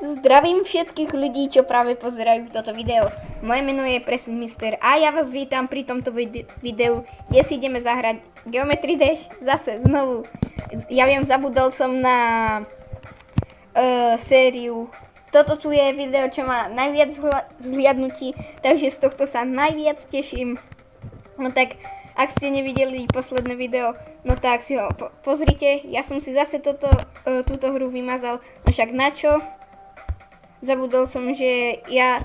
Zdravím všetkých ľudí, čo práve pozerajú toto video. Moje meno je Presne Mister a ja vás vítam pri tomto videu, kde si ideme zahrať Geometry Dash zase znovu. Ja viem, zabudol som na sériu. Toto tu je video, čo má najviac zhliadnutí, takže z tohto sa najviac teším. No tak, ak ste nevideli posledné video, no tak si ho pozrite. Ja som si zase túto hru vymazal, no však na čo? Zabudol som, že ja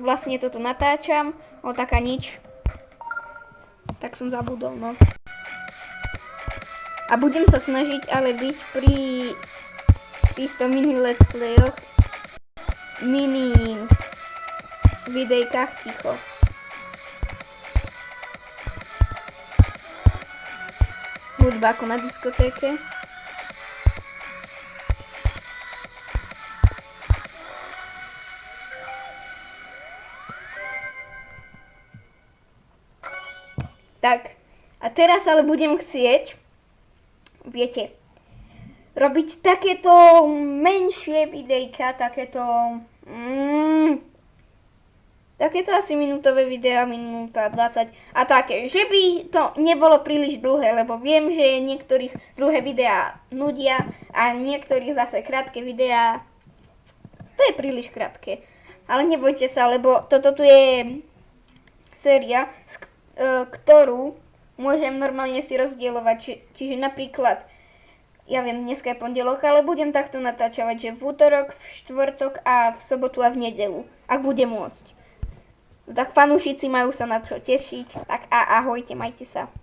vlastne toto natáčam, o taká nič. Tak som zabudol, no. A budem sa snažiť ale byť pri týchto mini let's playoch, mini videjkách ticho. Hudba ako na diskotéke. Tak, a teraz ale budem chcieť, viete, robiť takéto menšie videjka, takéto asi minútové videa, minúta 20 a také, že by to nebolo príliš dlhé, lebo viem, že niektorých dlhé videá nudia a niektorých zase krátke videá, to je príliš krátke. Ale nebojte sa, lebo toto tu je séria, ktorú môžem normálne si rozdielovať, čiže napríklad, ja viem, dneska je pondelok, ale budem takto natáčavať, že v útorok, v štvrtok a v sobotu a v nedeľu, ak budem môcť. Tak fanúšici majú sa na čo tešiť, tak ahojte, majte sa.